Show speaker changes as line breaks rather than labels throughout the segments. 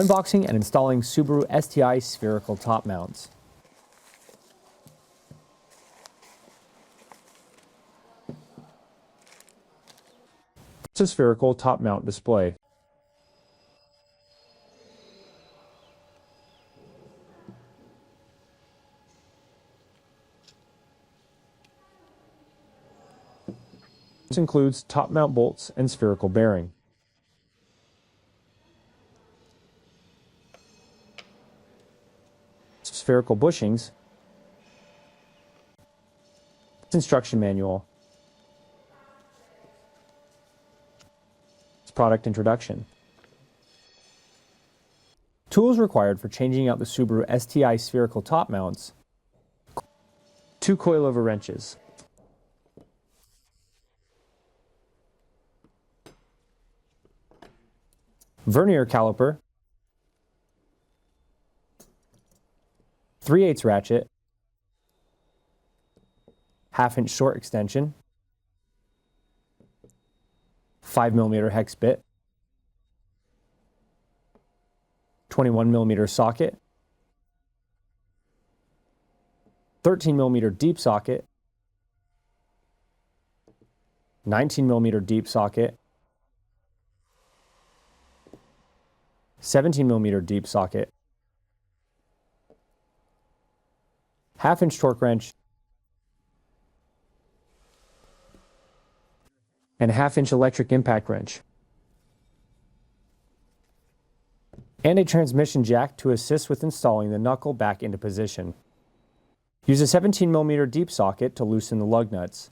Unboxing and installing Subaru STI spherical top mounts. It's a spherical top mount display. This includes top mount bolts and spherical bearing. Spherical bushings, instruction manual, product introduction. Tools required for changing out the Subaru STI spherical top mounts: 2 coilover wrenches, Vernier caliper, 3/8 ratchet, 1/2-inch short extension, 5mm hex bit, 21mm socket, 13mm deep socket, 19mm deep socket, 17mm deep socket, 1/2-inch torque wrench, and 1/2-inch electric impact wrench, and a transmission jack to assist with installing the knuckle back into position. Use a 17mm deep socket to loosen the lug nuts.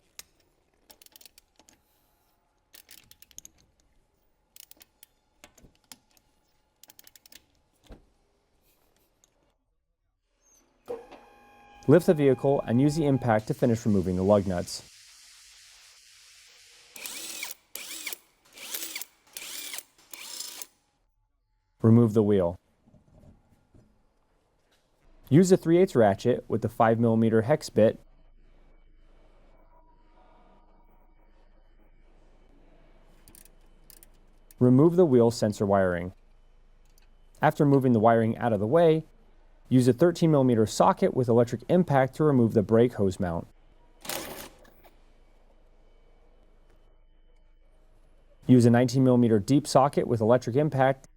Lift the vehicle and use the impact to finish removing the lug nuts. Remove the wheel. Use a 3/8 ratchet with the 5mm hex bit remove the wheel sensor wiring. After moving the wiring out of the way, use a 13mm socket with electric impact to remove the brake hose mount. Use a 19mm deep socket with electric impact.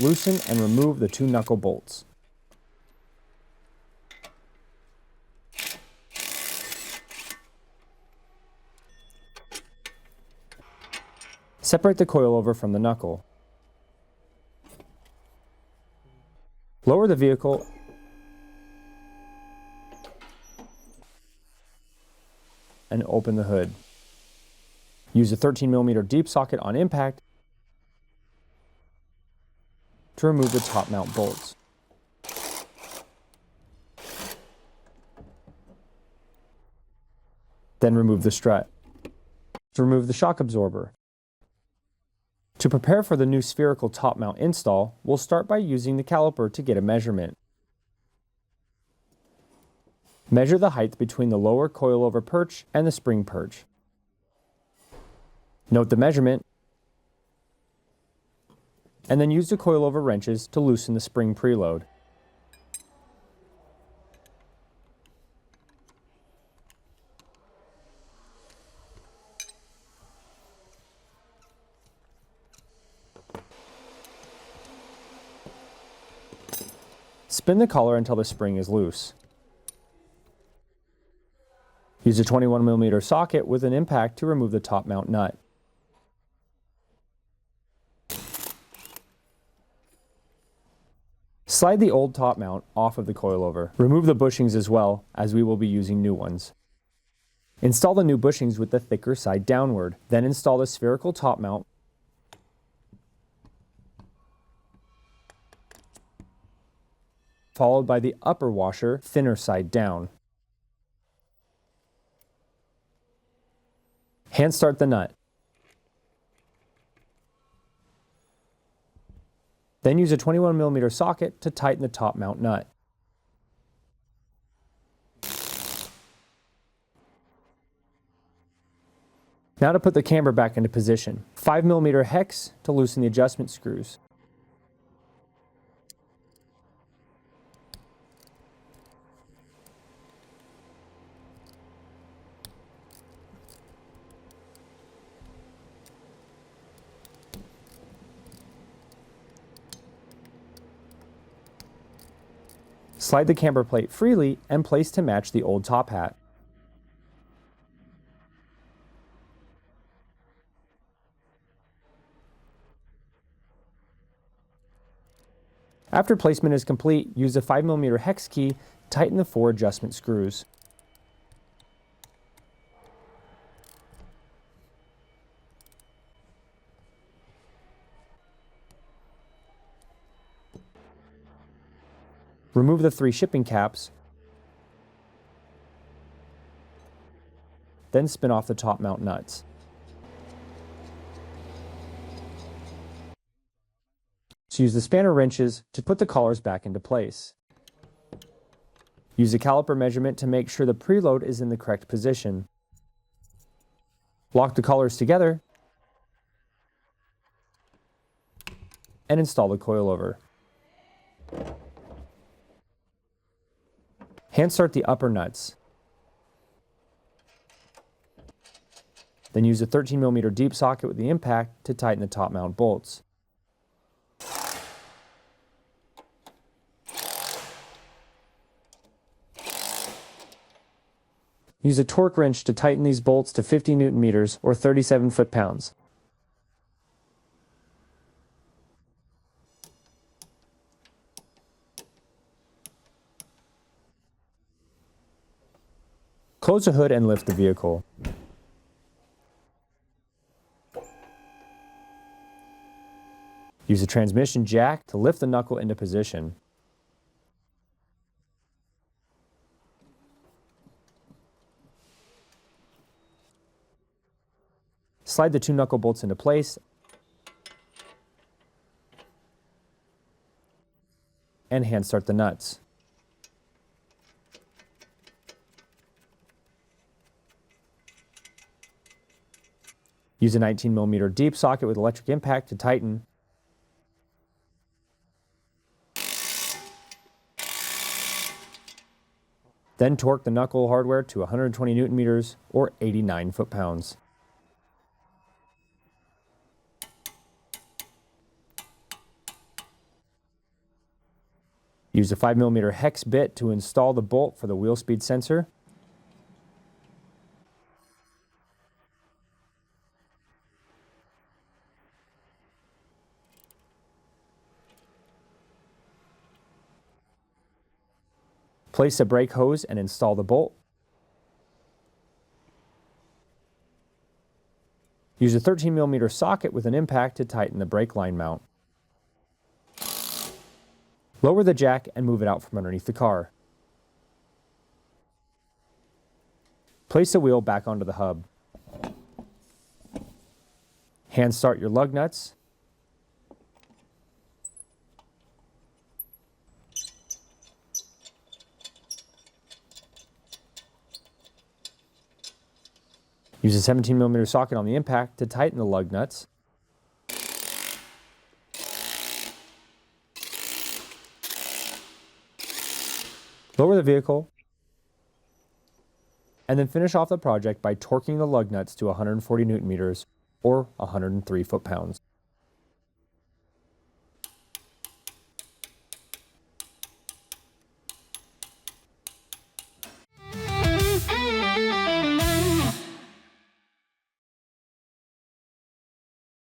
Loosen and remove the 2 knuckle bolts. Separate the coilover from the knuckle. Lower the vehicle and open the hood. Use a 13mm deep socket on impact to remove the top mount bolts. Then remove the strut. To remove the shock absorber. To prepare for the new spherical top mount install, we'll start by using the caliper to get a measurement. Measure the height between the lower coilover perch and the spring perch. Note the measurement, and then use the coilover wrenches to loosen the spring preload. Spin the collar until the spring is loose. Use a 21mm socket with an impact to remove the top mount nut. Slide the old top mount off of the coilover. Remove the bushings as well, as we will be using new ones. Install the new bushings with the thicker side downward. Then install the spherical top mount. Followed by the upper washer, thinner side down. Hand start the nut. Then use a 21mm socket to tighten the top mount nut. Now to put the camber back into position. 5mm hex to loosen the adjustment screws. Slide the camber plate freely and place to match the old top hat. After placement is complete, use a 5mm hex key to tighten the 4 adjustment screws. Remove the 3 shipping caps, then spin off the top mount nuts. So use the spanner wrenches to put the collars back into place. Use a caliper measurement to make sure the preload is in the correct position. Lock the collars together and install the coilover. Hand start the upper nuts. Then use a 13mm deep socket with the impact to tighten the top mount bolts. Use a torque wrench to tighten these bolts to 50 Nm or 37 foot-pounds. Close the hood and lift the vehicle. Use a transmission jack to lift the knuckle into position. Slide the 2 knuckle bolts into place and hand start the nuts. Use a 19mm deep socket with electric impact to tighten. Then torque the knuckle hardware to 120 Nm or 89 foot-pounds. Use a 5mm hex bit to install the bolt for the wheel speed sensor. Place a brake hose and install the bolt. Use a 13mm socket with an impact to tighten the brake line mount. Lower the jack and move it out from underneath the car. Place the wheel back onto the hub. Hand start your lug nuts. Use a 17mm socket on the impact to tighten the lug nuts. Lower the vehicle, and then finish off the project by torquing the lug nuts to 140 Nm or 103 foot-pounds.